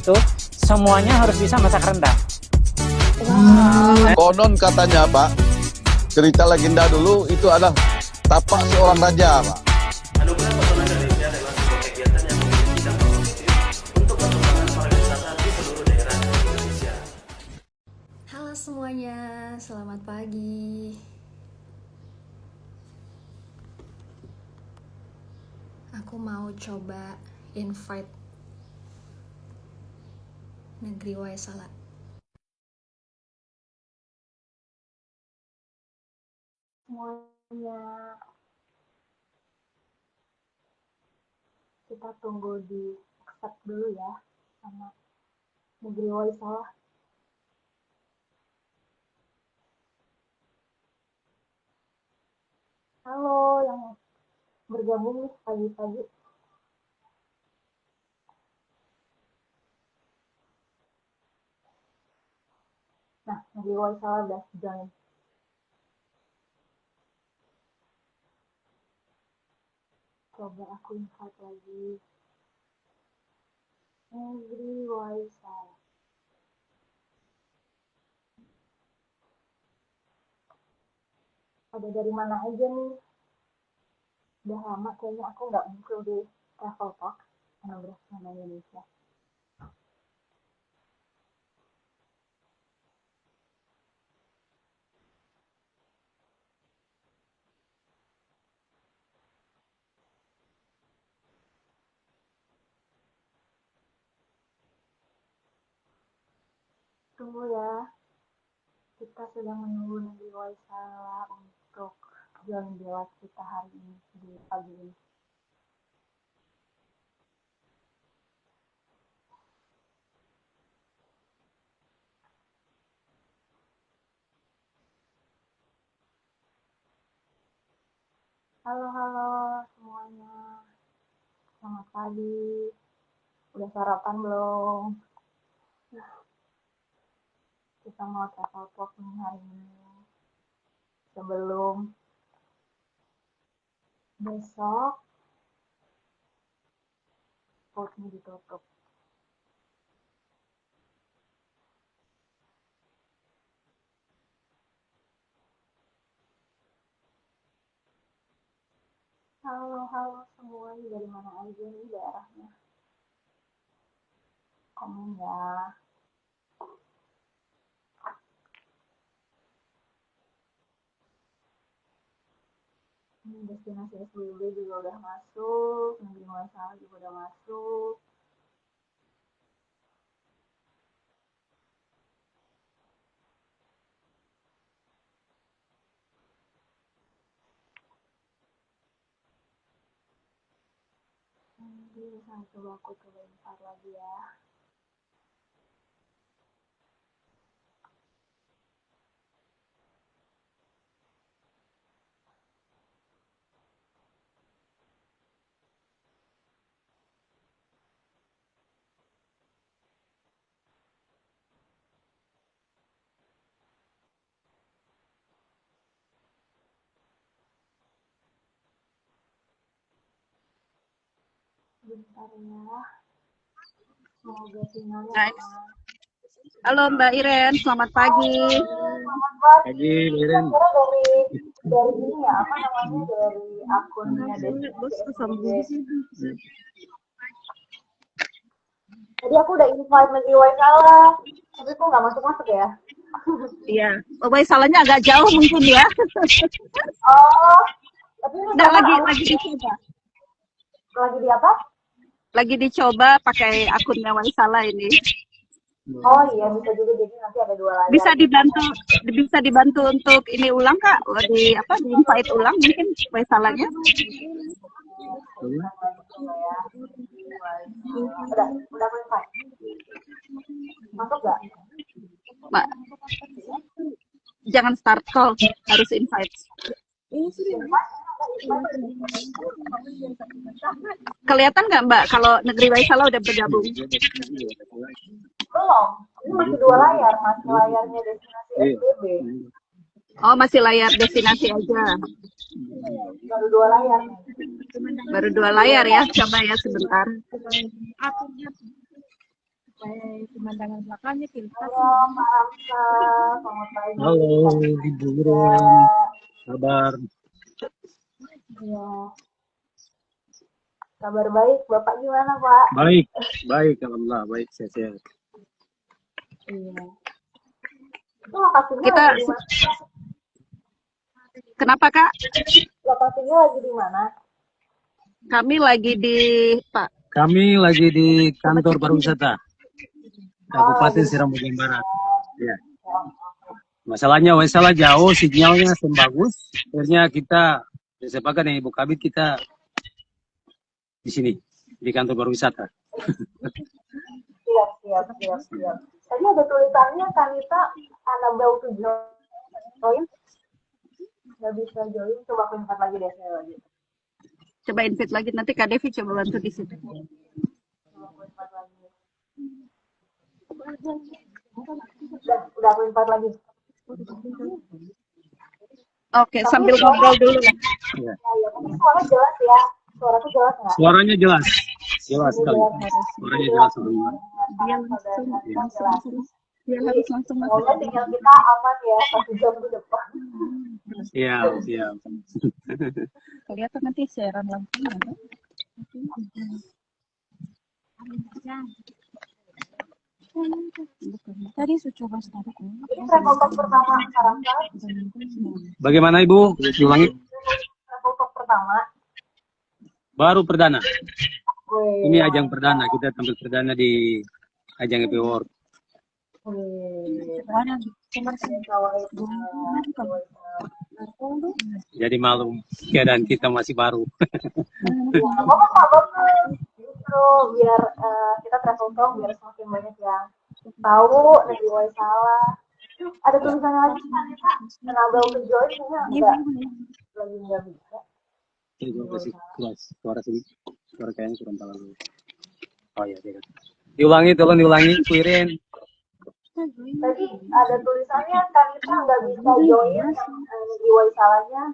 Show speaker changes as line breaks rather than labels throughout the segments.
itu semuanya harus bisa masak rendang.
Konon katanya Pak, cerita legenda dulu itu adalah tapak seorang raja Pak.
Anugerah Pesona Indonesia adalah sebuah kegiatan yang memiliki dampak positif untuk pengembangan pariwisata di seluruh daerah di Indonesia.
Halo semuanya, selamat pagi. Aku mau coba invite Negeri Waisala. Semuanya, kita tunggu di accept dulu ya sama Negeri Waisala. Halo yang bergabung nih pagi-pagi. Nah, Negeri Waisala udah join. Coba aku invite lagi. Negeri Waisala. Ada dari mana aja nih? Udah lama kayaknya aku nggak muncul di Travel Talk Anugerah Pesona Indonesia. Tunggu ya, kita sedang menunggu Negeri Waisala untuk join di live kita hari ini di pagi ini. Halo semuanya, selamat pagi. Udah sarapan belum? Kita mau travel talk nih hari ini. Sebelum besok portnya ditutup. Halo semuanya, dari mana aja nih daerahnya? Komen ya. Ini destinasi SBB juga udah masuk, Negeri Waisala juga udah masuk. Nanti bisa coba aku coba invite lagi ya. Bentar ya. Semoga sinyalnya aman.
Halo Mbak Iren, selamat pagi.
Selamat pagi.
Pagi, Iren.
Kira dari ini ya, apa namanya, dari akunnya Destinasi SBB. Tadi aku udah invite Negeri Waisala, tapi kok nggak masuk ya?
Iya, Waisalanya agak jauh mungkin ya.
Oh, tapi ini
Nggak,
karena
lagi dicoba.
lagi di apa?
Lagi dicoba pakai akunnya Waisala ini.
Oh iya, bisa juga, jadi nanti ada dua layar.
Bisa dibantu untuk ini ulang Kak, di invite ulang mungkin Waisalanya.
Udah aku invite. Masuk nggak?
Mbak, jangan start call, harus invite. Kelihatan nggak Mbak kalau Negeri Waisala udah bergabung?
Belum, ini masih dua layar, masih layarnya Destinasi SBB.
Oh, masih layar destinasi aja.
Baru dua layar nih.
Baru dua layar ya, coba ya sebentar. Pemandangan belakangnya filter.
Halo Pak Ramsa, selamat pagi.
Halo, liburan, kabar?
Ya, kabar baik. Bapak gimana Pak?
Baik, baik, alhamdulillah, baik, sehat.
Iya. Itu lokasinya
Kita-
lagi di mana?
Kenapa Kak?
Lokasinya lagi di mana?
Kami lagi di Pak.
Kami lagi di kantor pariwisata Kabupaten Seram bagian Barat. Ya. Masalahnya salah jauh, sinyalnya bagus. Akhirnya kita sepakat dengan Ibu Kabit kita di sini di kantor pariwisata.
Siap. Tadi ada tulisannya Kanita Annabelle to join. Nggak bisa join, coba aku invite lagi deh saya lagi.
Coba invite lagi nanti Kak Devi coba bantu di situ.
Coba aku invite lagi. Udah aku invite lagi.
Oke, sambil ngobrol dulu.
Ya.
Ya, mungkin suara jelas ya. Suaraku jelas nggak?
Suaranya jelas, jelas sekali. Suaranya jelas sekali.
Dia harus langsung masuk.
Semoga tinggal kita aman ya 1 jam ke depan.
Iya, iya.
Kelihatan nanti siaran langsung. Tadi saya coba start.
Ini travel talk pertama sekarang kan?
Bagaimana Ibu? Diulangi.
Travel talk pertama.
Baru perdana.
Wih,
Ini ajang perdana. Kita tampil perdana di ajang EP World.
wih.
Jadi malu keadaan kita masih baru.
Bagus. Justru biar kita travel talk biar semakin banyak yang tahu negeri Waisala. Ada tulisannya lagi kan Pak? Annabelle to join enggak? Lagi nggak bisa.
Ini gue kasih kelas suara sedikit. Suara kayaknya kurang terlalu. Oh iya, iya. Diulangi, tolong diulangi, Iren.
Tadi ada tulisannya kan kita nggak bisa join yang negeri Waisalanya.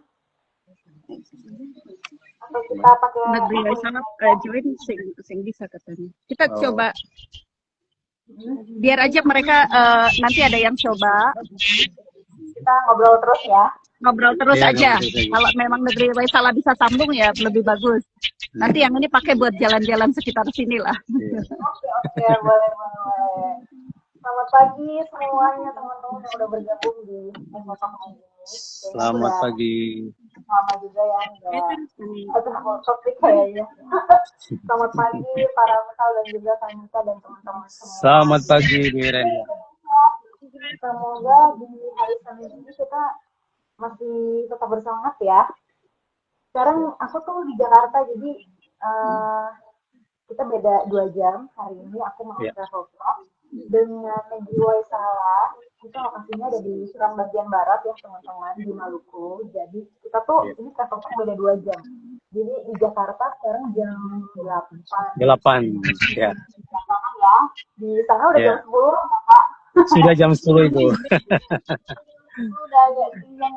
Atau kita pakai
Negeri Waisala join sing bisa katanya. Kita
Oh.
coba biar aja mereka nanti ada yang coba
kita ngobrol terus ya.
ngobrol terus
Iya,
aja.
ngobrol terus aja.
Kalau memang negeri Waisala bisa sambung ya lebih bagus. Nanti yang ini pakai buat jalan-jalan sekitar sini lah.
Oke, boleh. Selamat pagi semuanya teman-teman yang udah bergabung di Potong hari ini.
Selamat pagi.
Selamat juga ya, udah topik kayaknya. Selamat pagi para mesal dan juga Kanita dan teman-teman semua.
Selamat pagi, Bu Iren.
Semoga di hari Senin ini kita masih tetap bersemangat ya. Sekarang aku tuh di Jakarta, jadi kita beda 2 jam. Hari ini aku mau
Ya.
travel vlog dengan negeri Waisala. Kita lokasinya ada di Seram bagian barat ya teman-teman, di Maluku. Jadi kita tuh
Ya.
ini travel vlog beda 2 jam. Jadi di Jakarta sekarang jam 8.
8. Ya.
Ya. Di sana udah
Ya.
jam 10 Pak.
Sudah jam 10 Ibu.
Udah agak siang.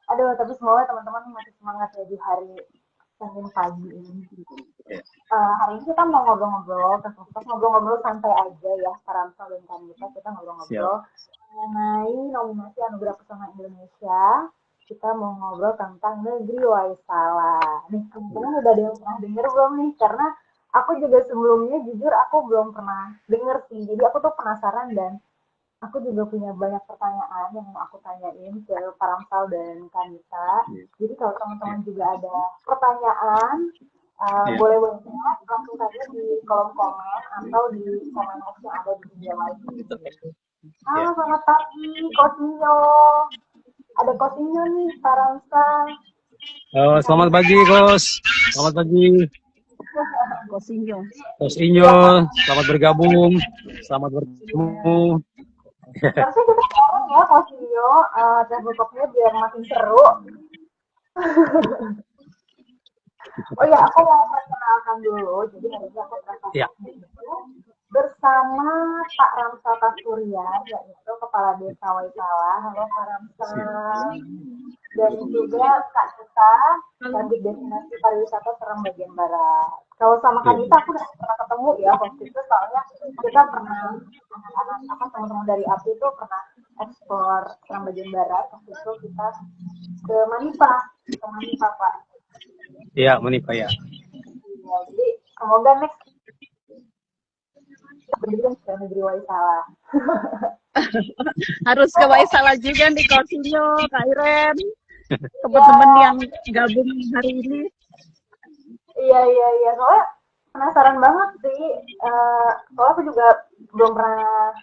Aduh, tapi semoga teman-teman masih semangat ya di hari Senin pagi ini.
Ya.
Hari ini kita mau ngobrol-ngobrol, ngobrol-ngobrol santai aja ya, Karamsa dan Kanita. Kita ngobrol-ngobrol mengenai nominasi Anugerah Pesona Indonesia. Kita mau ngobrol tentang negeri Waisala. Nih, teman-teman udah ada yang pernah denger belum nih? Karena aku juga sebelumnya jujur aku belum pernah denger sih. Jadi aku tuh penasaran dan aku juga punya banyak pertanyaan yang mau aku tanyain ke Paramsal dan Kanita. Jadi kalau teman-teman juga ada pertanyaan, boleh banget langsung saja di kolom komen atau di komen box yang ada di video live. Halo, selamat pagi, Kosinyo. Ada Kosinyo nih, Paramsal.
Oh, selamat pagi, Kos. Selamat pagi.
Kosinyo.
Kos Inyo, selamat bergabung. Selamat bertemu.
Harusnya kita sekarang ya, Kosinyo, travel talk-nya biar makin seru. Oh ya, aku mau perkenalkan dulu. Jadi hari ini aku travel
Ya.
talk itu bersama Pak Ramsa Kasturian, yaitu Kepala Desa Waisala. Halo Pak Ramsa. Dan juga Kak Nita, Kandik Destinasi Pariwisata Seram bagian Barat. Kalau sama Kanita aku udah pernah ketemu ya waktu itu, soalnya kita pernah anak-anak apa teman-teman dari API itu pernah ekspor Seram bagian barat, waktu itu kita ke Manipa Pak.
Iya, Manipa ya.
Ya, jadi semoga next kita ke negeri Waisala.
Harus ke Waisala juga nih Coutinho, Kak Iren, teman-teman yang gabung hari ini.
Iya. Soalnya penasaran banget sih. Soalnya aku juga belum pernah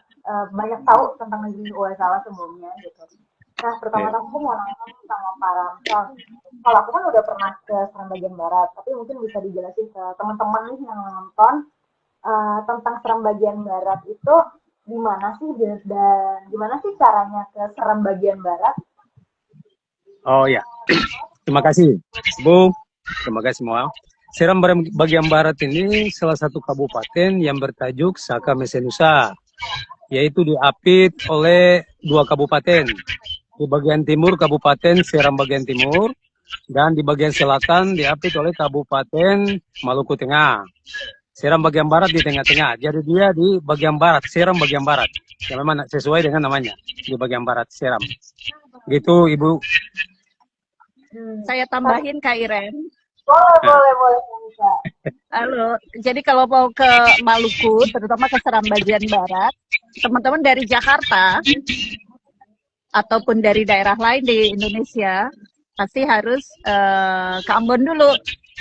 banyak tahu tentang negeri Waisala sebelumnya gitu. Nah, pertama-tama aku mau nanya sama Pak Ramsal. Kalau aku kan udah pernah ke Seram bagian barat, tapi mungkin bisa dijelasin ke teman-teman nih yang nonton tentang Seram bagian barat itu gimana sih, dan gimana sih caranya ke Seram bagian barat?
Oh ya, terima kasih Bu, terima kasih semua. Seram bagian barat ini salah satu kabupaten yang bertajuk Saka Mesenusa, yaitu diapit oleh 2 kabupaten. Di bagian timur Kabupaten Seram bagian timur, dan di bagian selatan diapit oleh Kabupaten Maluku Tengah. Seram bagian barat di tengah-tengah, jadi dia di bagian barat, Seram bagian barat. Ya memang sesuai dengan namanya, di bagian barat Seram. Gitu Ibu.
Saya tambahin Kak Iren.
Boleh bisa.
Halo, jadi kalau mau ke Maluku, terutama ke Seram bagian barat, teman-teman dari Jakarta ataupun dari daerah lain di Indonesia pasti harus ke Ambon dulu.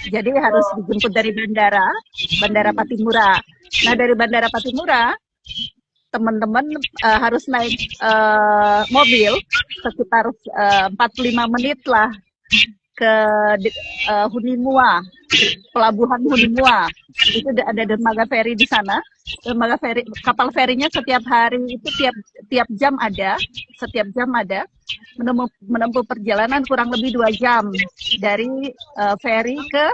Jadi harus dijemput dari Bandara Patimura. Nah, dari Bandara Patimura, teman-teman harus naik mobil sekitar 45 menit lah ke Hunimua, pelabuhan Hunimua. Itu ada dermaga feri di sana. Dermaga feri, kapal ferinya setiap hari itu tiap jam ada, menempuh perjalanan kurang lebih 2 jam dari feri ke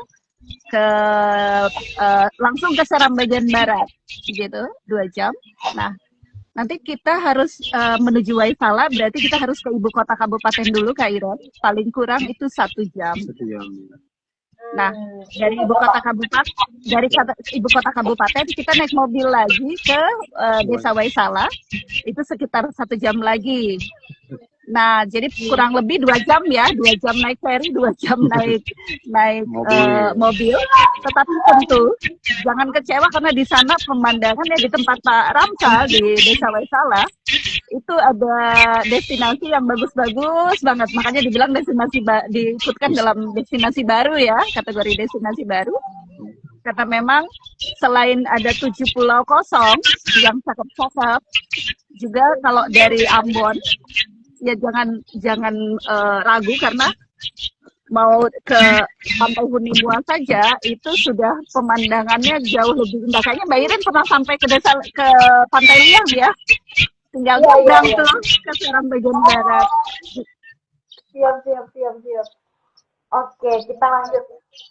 langsung ke Seram bagian barat, gitu, 2 jam. Nah, nanti kita harus menuju Waisala, berarti kita harus ke ibu kota kabupaten dulu Kak Iren, paling kurang itu 1 jam. Nah, dari ibu kota kabupaten kita naik mobil lagi ke desa Waisala, itu sekitar 1 jam lagi. Nah, jadi kurang lebih 2 jam ya, 2 jam naik feri, 2 jam naik mobil. Tetapi tentu jangan kecewa karena di sana pemandangan ya, di tempat Pak Ramsal di desa Waisala itu ada destinasi yang bagus-bagus banget. Makanya dibilang diikutkan dalam destinasi baru ya, kategori destinasi baru. Karena memang selain ada 7 pulau kosong yang cakep-cakep, juga kalau dari Ambon ya jangan ragu karena mau ke Pantai Hunimua saja itu sudah pemandangannya jauh lebih indah. Kayaknya Mbak Iren pernah sampai ke Pantai Liang ya, tinggal nyebrang tuh ke Seram bagian barat.
Siap. Oke, kita lanjut.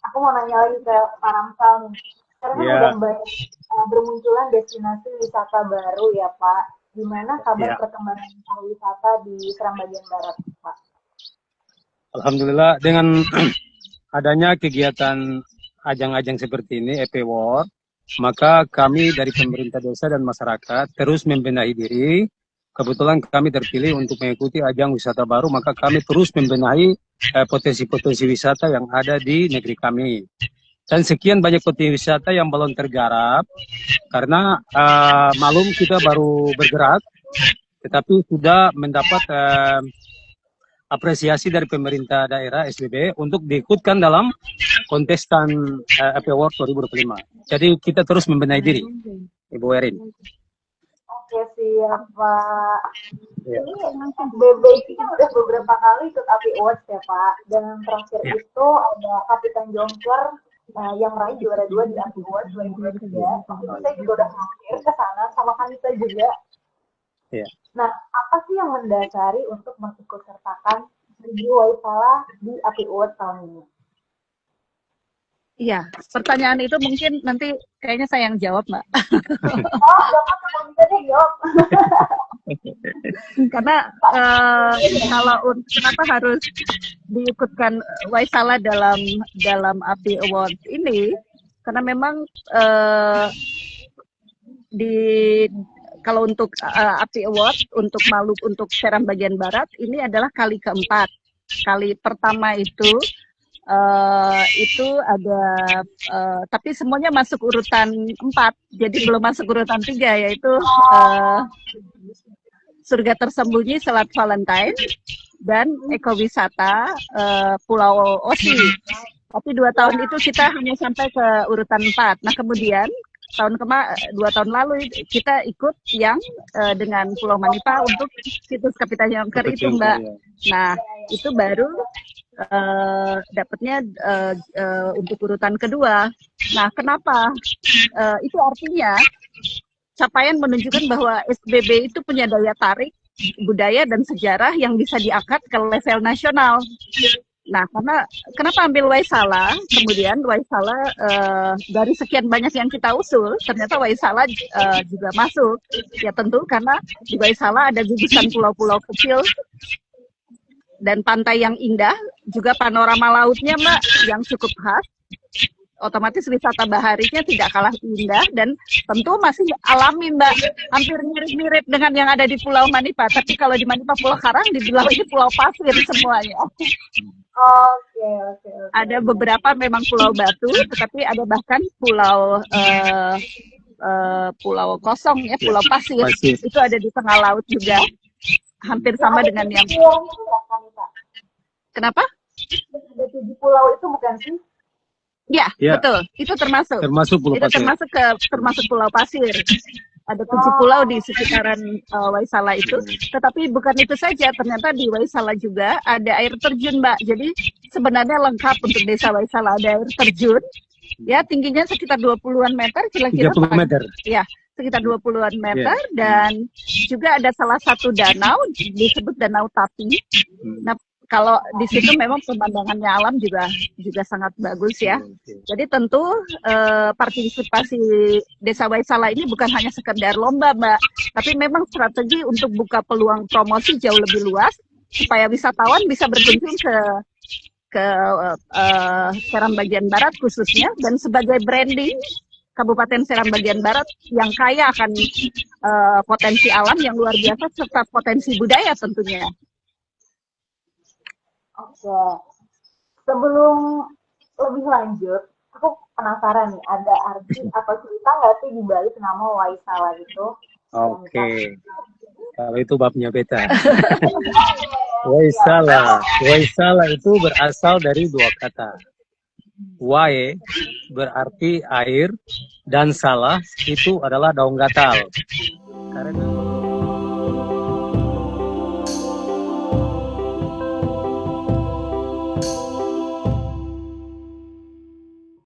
Aku mau nanya lagi ke Pak Ramsal nih. Karena udah banyak bermunculan destinasi wisata baru ya Pak. Gimana kabar perkembangan pariwisata di Seram bagian barat, Pak?
Alhamdulillah, dengan adanya kegiatan ajang-ajang seperti ini, EP World, maka kami dari pemerintah desa dan masyarakat terus membenahi diri. Kebetulan kami terpilih untuk mengikuti ajang wisata baru, maka kami terus membenahi potensi-potensi wisata yang ada di negeri kami. Dan sekian banyak potensi wisata yang belum tergarap, karena malum kita baru bergerak, tetapi sudah mendapat apresiasi dari pemerintah daerah SBB untuk diikutkan dalam kontestan EP World 2025. Jadi kita terus membenahi diri, Ibu Erin.
Oke, siap Pak.
Ya.
Ini SBB ini kan udah beberapa kali ikut API Awards ya Pak. Dan terakhir itu ada Kapitan Jongker yang meraih juara 2 di API Awards 2023. Saya juga udah hampir ke sana sama Kanita juga.
Ya.
Nah, apa sih yang mendasari untuk mengikutsertakan Negeri Waisala di API Awards tahun ini?
Iya, pertanyaan itu mungkin nanti kayaknya saya yang jawab, Mbak.
Oh, jangan bisa deh jawab.
Karena kalau kenapa harus diikutkan Waisala dalam API Awards ini? karena memang kalau untuk API Award untuk Maluku untuk Seram bagian barat ini adalah kali keempat. Kali pertama itu ada tapi semuanya masuk urutan 4, jadi belum masuk urutan 3, yaitu Surga Tersembunyi Selat Valentine dan ekowisata Pulau Osi. Tapi 2 tahun itu kita hanya sampai ke urutan 4. Nah kemudian 2 tahun lalu kita ikut yang dengan Pulau Manipa untuk situs Kapiten Yongker itu, Mbak. Nah itu baru dapatnya untuk urutan kedua. Nah kenapa? Itu artinya capaian menunjukkan bahwa SBB itu punya daya tarik budaya dan sejarah yang bisa diangkat ke level nasional. Nah, kenapa ambil Waisala? Kemudian Waisala dari sekian banyak yang kita usul, ternyata Waisala juga masuk. Ya tentu karena di Waisala ada gugusan pulau-pulau kecil dan pantai yang indah, juga panorama lautnya, Mbak, yang cukup khas. Otomatis wisata baharinya tidak kalah indah dan tentu masih alami, Mbak, hampir mirip-mirip dengan yang ada di Pulau Manipa. Tapi kalau di Manipa Pulau Karang, dibilang ini pulau pasir semuanya.
Oke.
Ada beberapa memang pulau batu, tetapi ada bahkan pulau kosong ya, pulau pasir. Itu ada di tengah laut juga, hampir sama dengan yang. Kenapa?
Ada 7 pulau itu bukan sih?
Ya, betul. Itu termasuk pulau pasir. Termasuk pulau pasir. Ada 7 pulau di sekitaran Waisala itu. Tetapi bukan itu saja. Ternyata di Waisala juga ada air terjun, Mbak. Jadi sebenarnya lengkap untuk desa Waisala. Ada air terjun. Ya, tingginya sekitar 20-an meter. Kira-kira
30 meter.
Ya, sekitar 20-an meter. Dan juga ada salah satu danau, disebut Danau Tapi. Nah, kalau di situ memang pemandangannya alam juga sangat bagus ya. Jadi tentu partisipasi Desa Waisala ini bukan hanya sekedar lomba, Mbak, tapi memang strategi untuk buka peluang promosi jauh lebih luas supaya wisatawan bisa berkunjung ke Seram bagian barat khususnya, dan sebagai branding Kabupaten Seram bagian barat yang kaya akan potensi alam yang luar biasa serta potensi budaya tentunya.
Oke, sebelum lebih lanjut, aku penasaran nih, ada arti atau cerita nggak sih di balik nama Waisala itu?
Oke, kalau itu babnya beta. Waisala itu berasal dari 2 kata. Wae berarti air dan salah itu adalah daun gatal. Karena